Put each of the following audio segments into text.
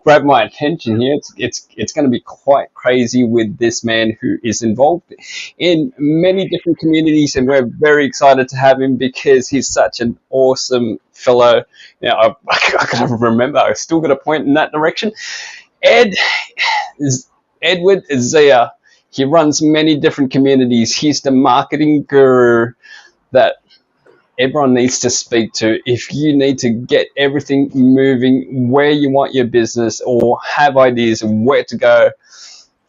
grab my attention here. It's going to be quite crazy with this man who is involved in many different communities, and we're very excited to have him because he's such an awesome fellow. I can't remember. I still got a point in that direction. Edward Zia. He runs many different communities. He's the marketing guru that everyone needs to speak to if you need to get everything moving where you want your business or have ideas of where to go.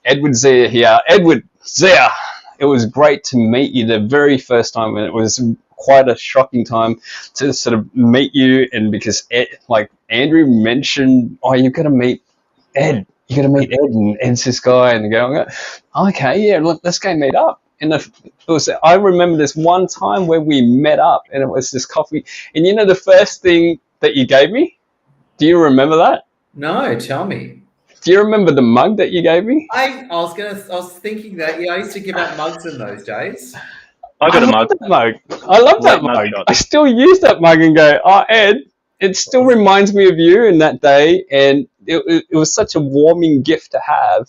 Edward Zia here. Edward Zia, it was great to meet you the very first time, and it was quite a shocking time to sort of meet you. And because like Andrew mentioned, you've got to meet Ed. You got to meet Ed, and Ed's this guy, and go, okay, yeah, let's go meet up. And I remember this one time where we met up, and it was this coffee. And you know the first thing that you gave me? Do you remember that? No, tell me. Do you remember the mug that you gave me? I was thinking that. Yeah, I used to give out mugs in those days. I got a mug. I love that mug. I still use that mug and go, Ed, it still reminds me of you in that day, and it was such a warming gift to have,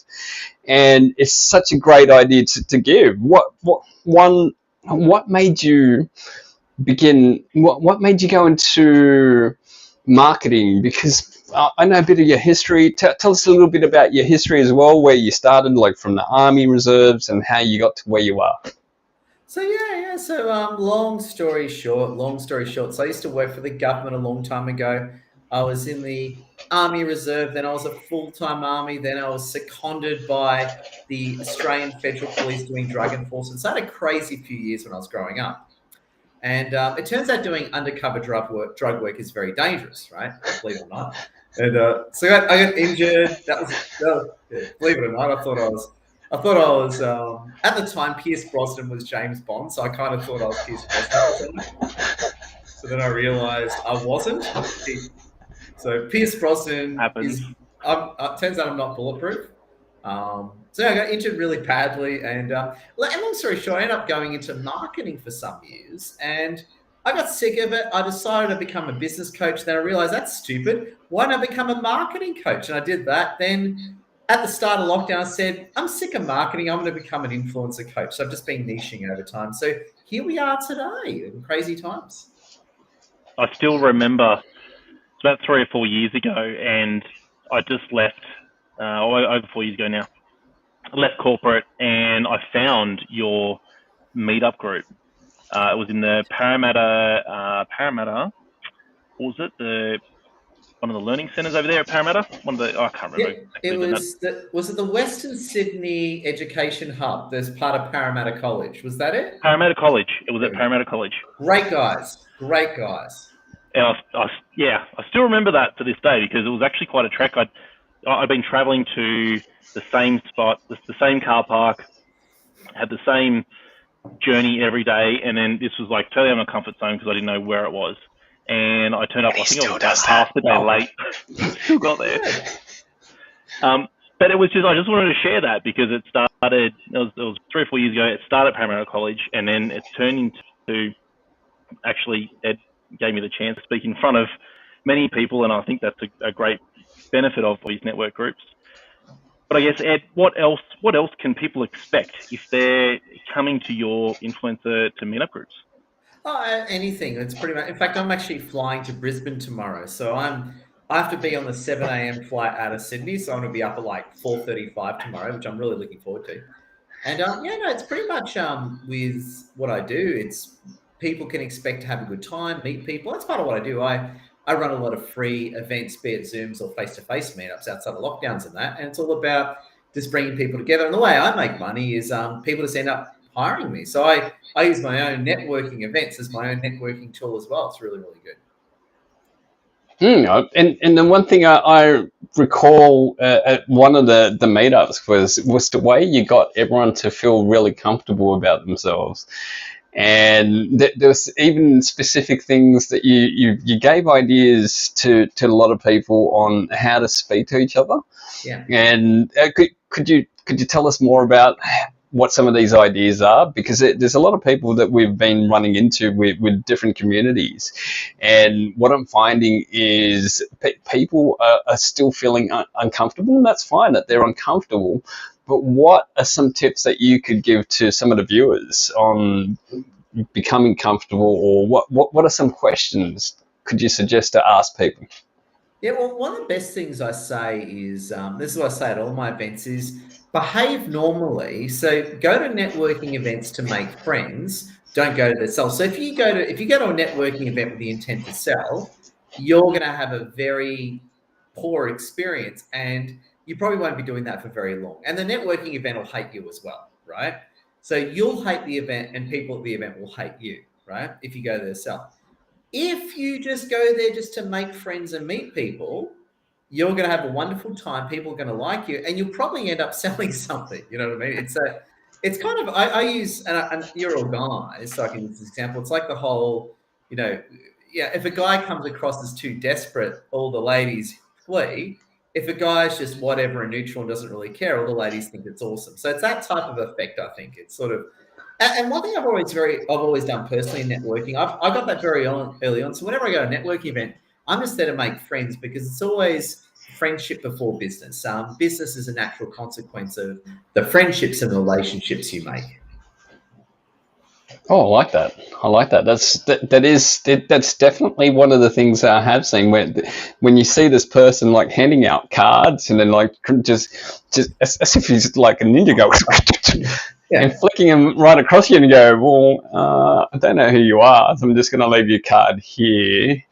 and it's such a great idea to give. What made you begin? What made you go into marketing? Because I know a bit of your history. Tell us a little bit about your history as well, where you started, like from the Army Reserves, and how you got to where you are. So So long story short. So I used to work for the government a long time ago. I was in the Army Reserve, then I was a full-time Army, then I was seconded by the Australian Federal Police doing drug enforcement. So I had a crazy few years when I was growing up. And it turns out doing undercover drug work is very dangerous, right? Believe it or not. And so I got injured. Believe it or not, I thought I was at the time Pierce Brosnan was James Bond, so I kind of thought I was Pierce Brosnan. So then I realized I wasn't. So Pierce Brosnan turns out I'm not bulletproof. So I got injured really badly, and long story short, I ended up going into marketing for some years, and I got sick of it. I decided to become a business coach. Then I realized that's stupid. Why not become a marketing coach? And I did that. Then at the start of lockdown, I said, I'm sick of marketing. I'm going to become an influencer coach. So I've just been niching over time. So here we are today in crazy times. I still remember about 3 or 4 years ago, and I just left, over 4 years ago now, I left corporate, and I found your meetup group. It was in the Parramatta, what was it? One of the learning centres over there at Parramatta? I can't remember. Was it the Western Sydney Education Hub? There's part of Parramatta College. Was that it? Parramatta College. It was at Parramatta College. Great guys. And I still remember that to this day because it was actually quite a trek. I'd been travelling to the same spot, the same car park, had the same journey every day, and then this was like totally out of my comfort zone because I didn't know where it was. And I turned up, I think I was half the day late. Still got there. But it was I just wanted to share that because it was 3 or 4 years ago. It started at Parramatta College, and then it turned into, actually, Ed gave me the chance to speak in front of many people, and I think that's a great benefit of these network groups. But I guess, Ed, what else can people expect if they're coming to your influencer to meetup groups? Anything. It's pretty much. In fact, I'm actually flying to Brisbane tomorrow, so I have to be on the 7 a.m. flight out of Sydney, so I'm going to be up at like 4:35 tomorrow, which I'm really looking forward to. And it's pretty much with what I do. It's people can expect to have a good time, meet people. That's part of what I do. I run a lot of free events, be it Zooms or face-to-face meetups outside of lockdowns and that, and it's all about just bringing people together. And the way I make money is people just end up hiring me. So I use my own networking events as my own networking tool as well. It's really, really good. And the one thing I recall at one of the meetups was the way you got everyone to feel really comfortable about themselves. And there was even specific things that you gave ideas to a lot of people on how to speak to each other. Yeah. And could you tell us more about what some of these ideas are, because there's a lot of people that we've been running into with different communities, and what I'm finding is people are still feeling uncomfortable, and that's fine that they're uncomfortable. But what are some tips that you could give to some of the viewers on becoming comfortable, or what are some questions could you suggest to ask people? Yeah, well, one of the best things I say is this is what I say at all my events is behave normally. So go to networking events to make friends. Don't go to sell. So if you go to a networking event with the intent to sell, you're going to have a very poor experience, and you probably won't be doing that for very long. And the networking event will hate you as well, right? So you'll hate the event, and people at the event will hate you, right? If you go there to sell. If you just go there just to make friends and meet people, you're going to have a wonderful time. People are going to like you, and you'll probably end up selling something. You know what I mean? It's kind of, I use, and you're all guys, so I can use this example. It's like the whole, if a guy comes across as too desperate, all the ladies flee. If a guy's just whatever and neutral and doesn't really care, all the ladies think it's awesome. So it's that type of effect, I think. It's sort of, and one thing I've always done personally in networking, I got that very early on. So whenever I go to a networking event, I'm just there to make friends, because it's always friendship before business. Business is a natural consequence of the friendships and relationships you make. Oh, I like that. That's definitely one of the things that I have seen when you see this person like handing out cards and then like just as if he's like a ninja go. Yeah. And flicking them right across you and go, well, I don't know who you are, so I'm just going to leave your card here,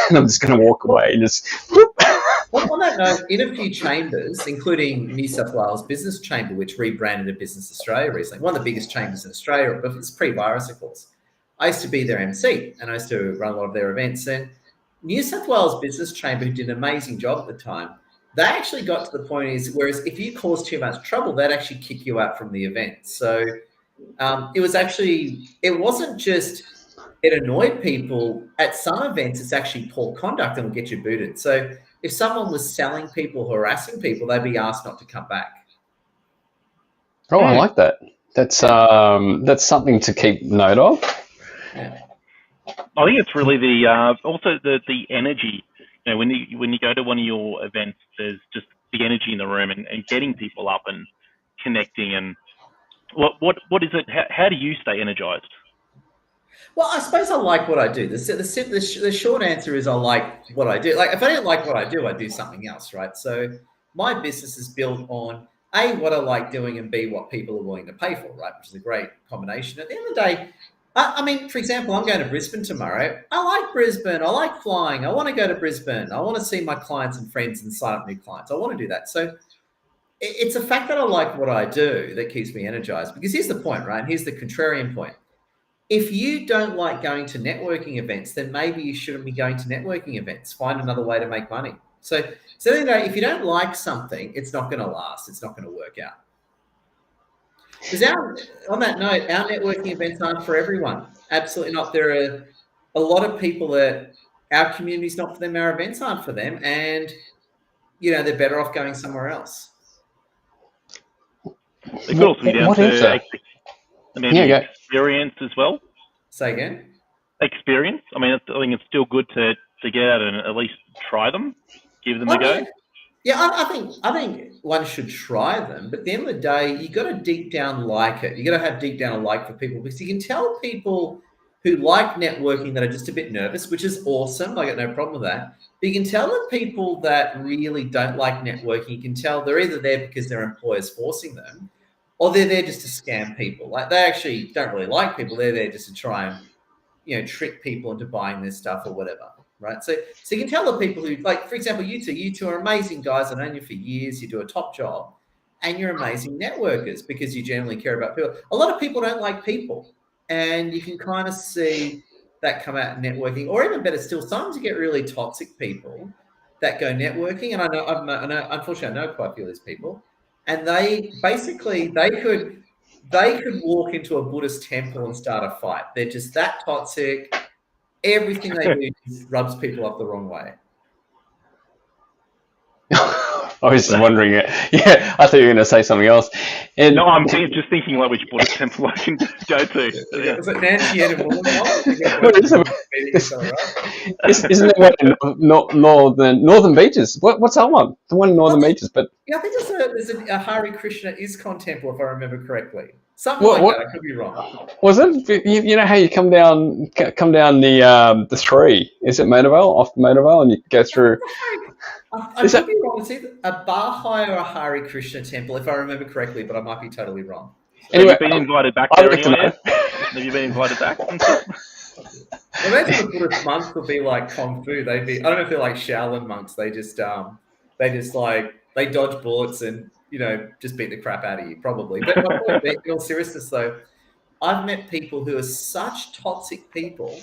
and I'm just going to walk away. And just. Well, on that note, in a few chambers, including New South Wales Business Chamber, which rebranded to Business Australia recently, one of the biggest chambers in Australia, but it's pre-virus, of course. I used to be their MC, and I used to run a lot of their events. And New South Wales Business Chamber, who did an amazing job at the time, they actually got to the point whereas if you caused too much trouble, they'd actually kick you out from the event. So it wasn't just it annoyed people. At some events, it's actually poor conduct and will get you booted. So if someone was selling people, harassing people, they'd be asked not to come back. Oh, I like that. That's something to keep note of. Yeah. I think it's really also the energy. You know, when you go to one of your events, there's just the energy in the room and getting people up and connecting. And what is it? How do you stay energized? Well, I suppose I like what I do. The short answer is I like what I do. Like, if I don't like what I do something else, right? So my business is built on A, what I like doing, and B, what people are willing to pay for, right? Which is a great combination. At the end of the day, I mean, for example, I'm going to Brisbane tomorrow. I like Brisbane. I like flying. I want to go to Brisbane. I want to see my clients and friends and sign up new clients. I want to do that. So it's a fact that I like what I do that keeps me energized. Because here's the point, right? Here's the contrarian point. If you don't like going to networking events, then maybe you shouldn't be going to networking events. Find another way to make money. So if you don't like something, it's not going to last. It's not going to work out. Because on that note, our networking events aren't for everyone. Absolutely not. There are a lot of people that our community's not for them, our events aren't for them, and they're better off going somewhere else. It could also be down to experience as well. Say again? Experience. I mean, I think it's still good to get out and at least try them, give them a go. Yeah, I think one should try them, but at the end of the day, you got to deep down like it. You got to have deep down a like for people, because you can tell people who like networking that are just a bit nervous, which is awesome. I got no problem with that. But you can tell the people that really don't like networking, you can tell they're either there because their employer's forcing them, or they're there just to scam people. Like, they actually don't really like people. They're there just to try and, trick people into buying their stuff or whatever. Right. So you can tell the people who, like, for example, you two are amazing guys. I've known you for years. You do a top job, and you're amazing networkers because you generally care about people. A lot of people don't like people, and you can kind of see that come out in networking. Or even better still, sometimes you get really toxic people that go networking. And I know, unfortunately, I know quite a few of these people, and they could walk into a Buddhist temple and start a fight. They're just that toxic. Everything they do just rubs people up the wrong way. I was just wondering it. Yeah, I thought you were going to say something else. And No, I'm just thinking like which Buddhist temple I can go to. Yeah. Was it Nancy and a woman one? Isn't there one in Northern Beaches? What's that one? The one in Northern Beaches, but yeah, I think there's a Hare Krishna ISKCON temple, if I remember correctly. Something like that. I could be wrong. Was it? You know how you come down the three? Is it Motorvale, off Motorvale, and you go through? I could be wrong. It's either a Baha'i or a Hare Krishna temple, if I remember correctly, but I might be totally wrong. Anyway, have you been invited back there anyway? Have you been invited back? Well, maybe the Buddhist monks would be like Kung Fu. They'd be, I don't know if they're like Shaolin monks. They just they dodge bullets and, just beat the crap out of you, probably. But in all seriousness, though, I've met people who are such toxic people,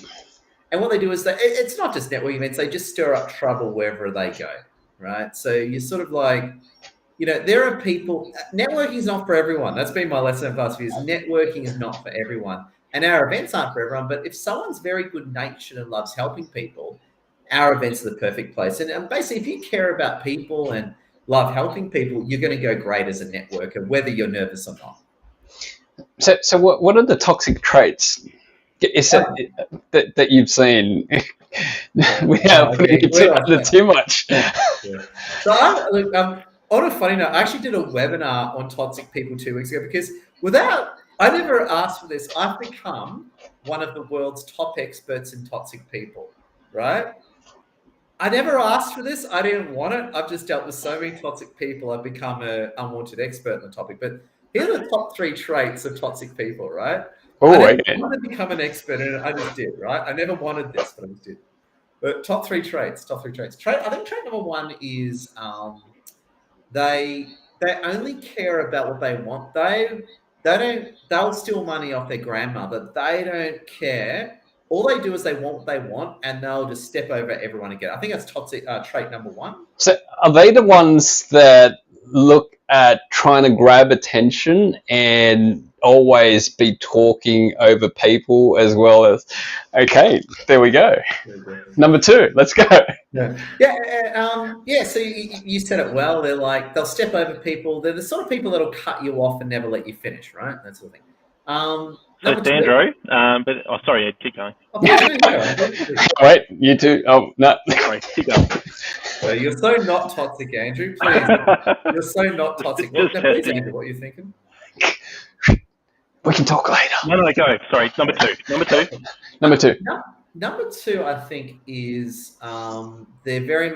and what they do is it's not just networking events, they just stir up trouble wherever they go, right? So you're sort of like, there are people, networking is not for everyone. That's been my lesson in the past few years. Networking is not for everyone. And our events aren't for everyone, but if someone's very good-natured and loves helping people, our events are the perfect place. And basically, if you care about people and love helping people, you're going to go great as a networker, whether you're nervous or not. So what are the toxic traits that you've seen without putting it too much? Yeah. So on a funny note, I actually did a webinar on toxic people 2 weeks ago because I never asked for this. I've become one of the world's top experts in toxic people, right? I never asked for this. I didn't want it. I've just dealt with so many toxic people. I've become an unwanted expert in the topic. But here are the top 3 traits of toxic people, right? I didn't want to become an expert, and I just did, right? I never wanted this, but I just did. But top 3 traits. I think trait number 1 is they only care about what they want. They'll steal money off their grandmother. They don't care. All they do is they want what they want, and they'll just step over everyone again. I think that's toxic trait number 1. So are they the ones that look at trying to grab attention and always be talking over people as well as, okay, there we go. Number 2, let's go. So you said it well. They're like, they'll step over people. They're the sort of people that'll cut you off and never let you finish, right? That sort of thing. So Sandro, sorry, Ed, keep going. Wait, you too. Oh, no. Sorry, keep going. Well, you're so not toxic, Andrew. Please, you're so not toxic. Please, Andrew, what are you thinking? We can talk later. No, go. Sorry, number 2. Number 2. Number 2, I think, is they're quite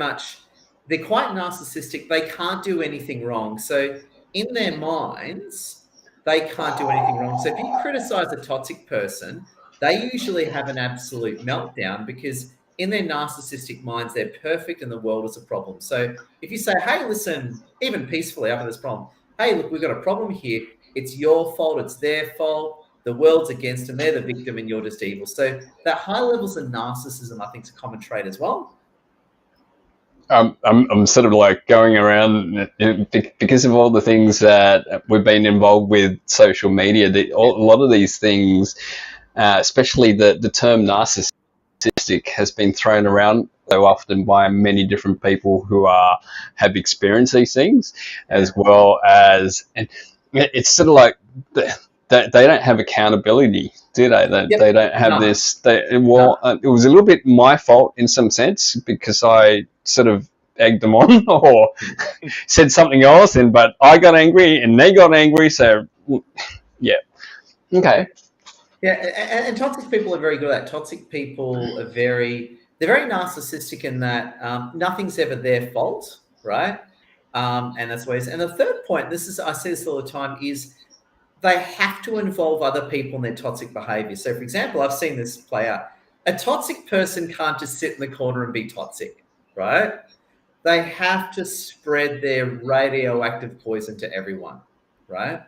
narcissistic. They can't do anything wrong. So in their minds, they can't do anything wrong. So if you criticize a toxic person, they usually have an absolute meltdown because in their narcissistic minds, they're perfect and the world is a problem. So if you say, hey, listen, even peacefully after this problem, hey, look, we've got a problem here. It's your fault. It's their fault. The world's against them. They're the victim and you're just evil. So that high levels of narcissism, I think, is a common trait as well. I'm sort of like going around because of all the things that we've been involved with social media. A lot of these things, especially the term narcissistic, has been thrown around so often by many different people who have experienced these things, as well as, and it's sort of like they don't have accountability, do they? They don't have this. It was a little bit my fault in some sense because I sort of egged them on or said something else, but I got angry and they got angry. So, yeah, okay. Yeah, and toxic people are very good at that. Toxic people are they're very narcissistic in that nothing's ever their fault, right? And that's what it is. And the third point, I say this all the time, is they have to involve other people in their toxic behavior. So, for example, I've seen this play out. A toxic person can't just sit in the corner and be toxic, right? They have to spread their radioactive poison to everyone, right?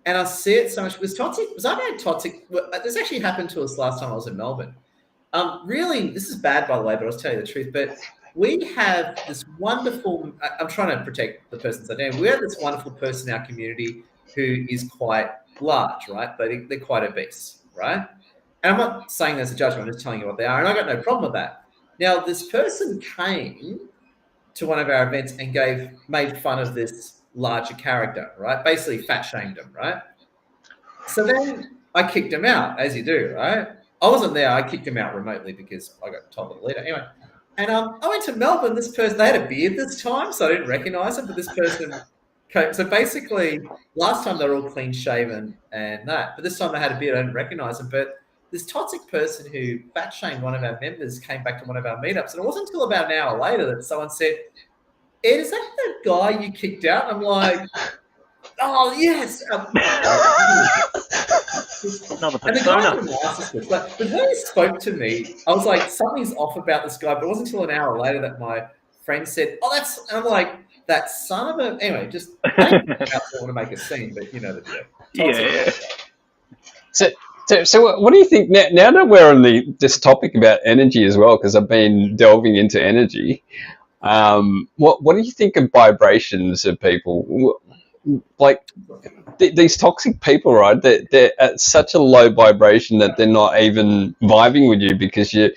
And I see it so much because I've had toxic. This actually happened to us last time I was in Melbourne. Really, this is bad, by the way, but I'll tell you the truth. But we have this wonderful, I'm trying to protect the person's identity. We have this wonderful person in our community who is quite large, right? They're quite obese, right? And I'm not saying that's a judgment, I'm just telling you what they are. And I got no problem with that. Now, this person came to one of our events and made fun of this larger character, right? Basically fat shamed him, right? So then I kicked him out, as you do, right? I wasn't there. I kicked him out remotely because I got told by the leader. Anyway, and I went to Melbourne. This person, they had a beard this time, so I didn't recognise him. But this person came. So basically, last time they were all clean shaven and that, but this time they had a beard. I didn't recognise him. But this toxic person who fat shamed one of our members came back to one of our meetups, and it wasn't until about an hour later that someone said, "Ed, is that the guy you kicked out?" I'm like, "Oh yes." Another And the guy persona. but when he spoke to me, I was like, something's off about this guy. But it wasn't until an hour later that my friend said, "Oh, that's," and I'm like, "That son of a," anyway, just I don't want to make a scene, but you know the deal. Yeah. So what do you think now that we're on this topic about energy as well? Because I've been delving into energy. What do you think of vibrations of people? Like these toxic people, right? They're at such a low vibration that they're not even vibing with you because you're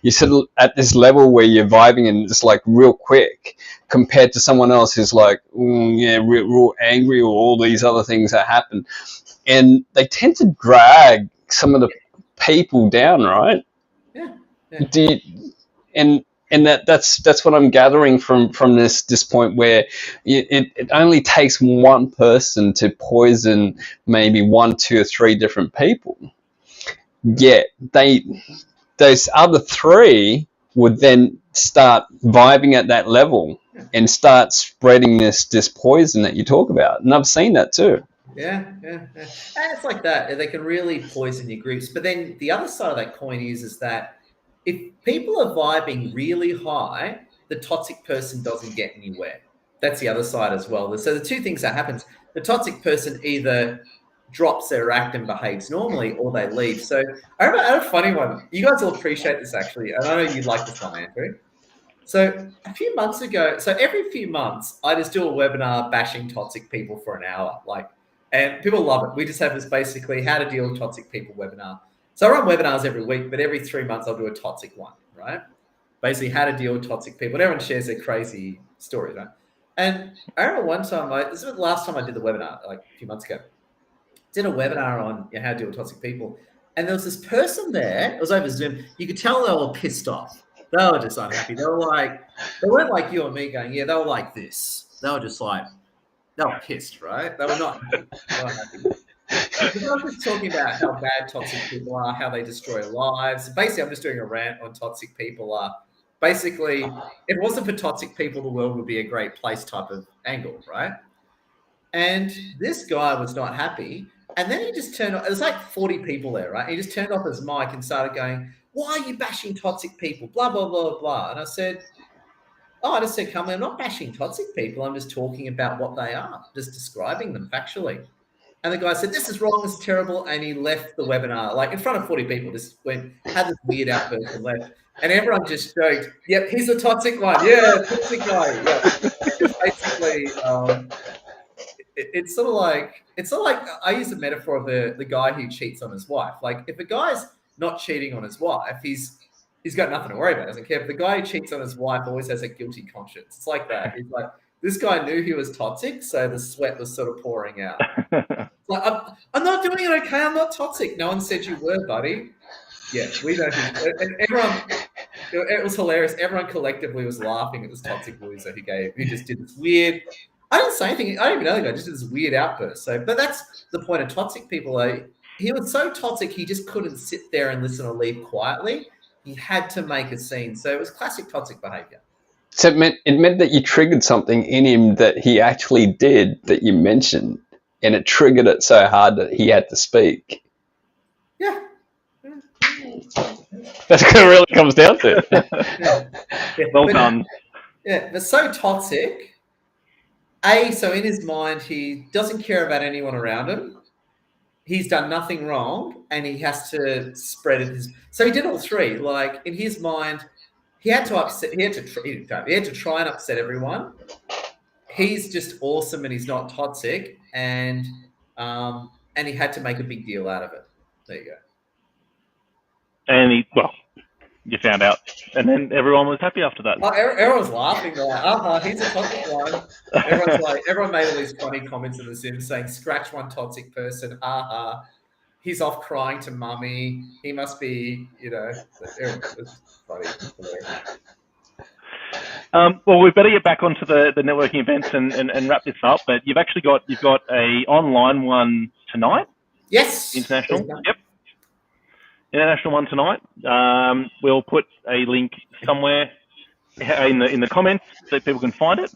sort of at this level where you're vibing and it's like real quick compared to someone else who's like, real angry or all these other things that happen, and they tend to drag some of the people down, right? Yeah. Do you, and that's what I'm gathering from this point where it only takes one person to poison maybe 1, 2, or 3 different people. Yet those other 3 would then start vibing at that level and start spreading this poison that you talk about. And I've seen that too. Yeah. And it's like that. They can really poison your groups. But then the other side of that coin is that if people are vibing really high, the toxic person doesn't get anywhere. That's the other side as well. So the two things that happens, the toxic person either drops their act and behaves normally or they leave. So I had a funny one. You guys will appreciate this actually. And I know you'd like this one, Andrew. So a few months ago, so every few months, I just do a webinar bashing toxic people for an hour. And people love it. We just have this basically how to deal with toxic people webinar. So I run webinars every week, but every 3 months I'll do a toxic one, right? Basically how to deal with toxic people. And everyone shares their crazy stories, right? And I remember one time, this was the last time I did the webinar, like a few months ago. Did a webinar on how to deal with toxic people. And there was this person there, it was over Zoom, you could tell they were pissed off. They were just unhappy. They weren't like you or me going, yeah, they were like this. They were just like, they were pissed, right? They were not happy. I was just talking about how bad toxic people are, how they destroy lives. Basically, I'm just doing a rant on toxic people. Basically, if it wasn't for toxic people, the world would be a great place type of angle, right? And this guy was not happy. And then he just turned off. It was like 40 people there, right? He just turned off his mic and started going, why are you bashing toxic people? Blah, blah, blah, blah. And I just said, come on, I'm not bashing toxic people. I'm just talking about what they are, just describing them factually. And the guy said, this is wrong, this is terrible. And he left the webinar, like in front of 40 people, just had this weird outburst and left. And everyone just joked, yep, he's the toxic one. Yeah, toxic guy. Yeah. Basically, it's sort of like I use the metaphor of the guy who cheats on his wife. Like if a guy's not cheating on his wife, he's got nothing to worry about, doesn't care. But the guy who cheats on his wife always has a guilty conscience. It's like that. He's like, this guy knew he was toxic, so the sweat was sort of pouring out. Like, I'm not doing it okay. I'm not toxic. No one said you were, buddy. Yeah, we know. And everyone, it was hilarious. Everyone collectively was laughing at this toxic loser who just did this weird. I didn't say anything. I don't even know the guy. Just did this weird outburst. So, but that's the point of toxic people. He was so toxic, he just couldn't sit there and listen or leave quietly. He had to make a scene. So it was classic toxic behavior. So it meant that you triggered something in him that he actually did that you mentioned, and it triggered it so hard that he had to speak. Yeah. That's what it really comes down to. Yeah. Well done. Yeah, but so toxic. So in his mind, he doesn't care about anyone around him. He's done nothing wrong, and he has to spread it. So he did all 3. Like in his mind, he had to try and upset everyone. He's just awesome, and he's not toxic, and he had to make a big deal out of it. There you go. And you found out, and then everyone was happy after that. Oh, everyone's laughing. They're like, he's a toxic one. Everyone made all these funny comments in the Sims saying, "Scratch one toxic person." He's off crying to mummy. He must be, it's funny. Well, we better get back onto the networking events and wrap this up. But you've got a online one tonight. Yes. International. Yep. International one tonight. We'll put a link somewhere in the comments so people can find it.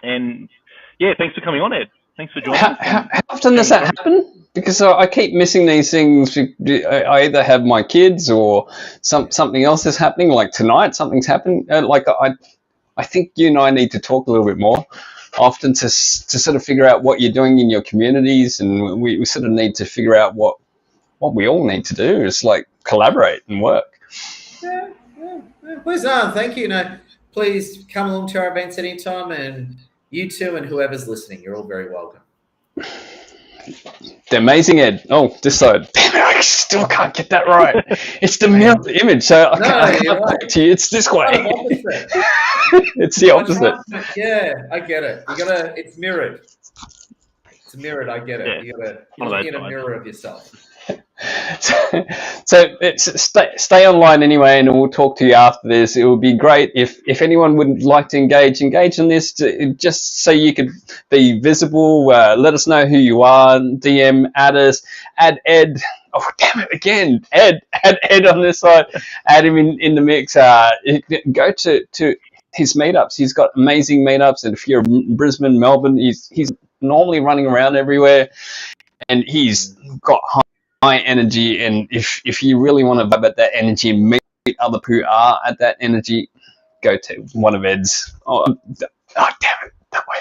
And yeah, thanks for coming on, Ed. Thanks for joining us. How often does that happen? Because I keep missing these things. I either have my kids or something else is happening. Like tonight, something's happened. I think you and I need to talk a little bit more often to sort of figure out what you're doing in your communities, and we sort of need to figure out what we all need to do is like collaborate and work. Yeah. Please, thank you. Please come along to our events anytime, and you too, and whoever's listening, you're all very welcome. The amazing Ed. Oh, this side. Damn it, I still can't get that right. It's the mirror image, so I can't right. to you. It's this way. It's the opposite. Yeah, I get it. It's mirrored. It's mirrored. I get it. Yeah. You're looking in a mirror of yourself. So stay online anyway, and we'll talk to you after this. It would be great if anyone would like to engage in this, just so you could be visible. Let us know who you are. DM, add us, add Ed. Oh damn it again, Ed. Add Ed on this side. Add him in the mix. Go to his meetups. He's got amazing meetups, and if you're in Brisbane, Melbourne, he's normally running around everywhere, and he's got high energy. And if you really want to vibe at that energy and meet other people who are at that energy, go to one of Ed's. Oh damn it, that way.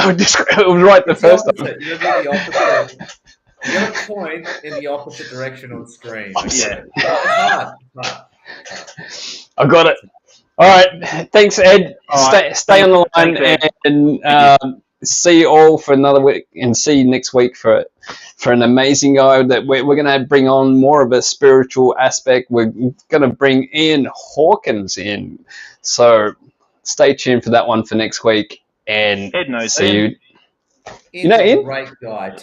It was right the first time. You're the opposite. You got to point in the opposite direction on screen. Yeah. It's hard. I got it. All right. Thanks, Ed. Stay on the line. Thanks, and see you all for another week, and see you next week for an amazing guy that we're going to bring on more of a spiritual aspect. We're going to bring Ian Hawkins in. So stay tuned for that one for next week. And Ed knows see you. Ian's know Ian? A great guy.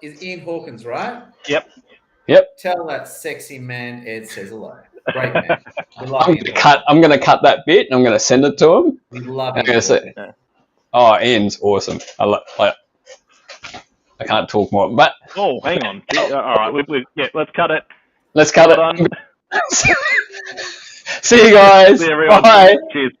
Is Ian Hawkins, right? Yep. Tell that sexy man Ed says hello. Great man. We love I'm going to cut that bit, and I'm going to send it to him. We love I'm going to say, oh, Ian's awesome. I can't talk more, but hang on. All right, let's cut it. Let's cut it. See you guys. See everyone. Bye. Cheers.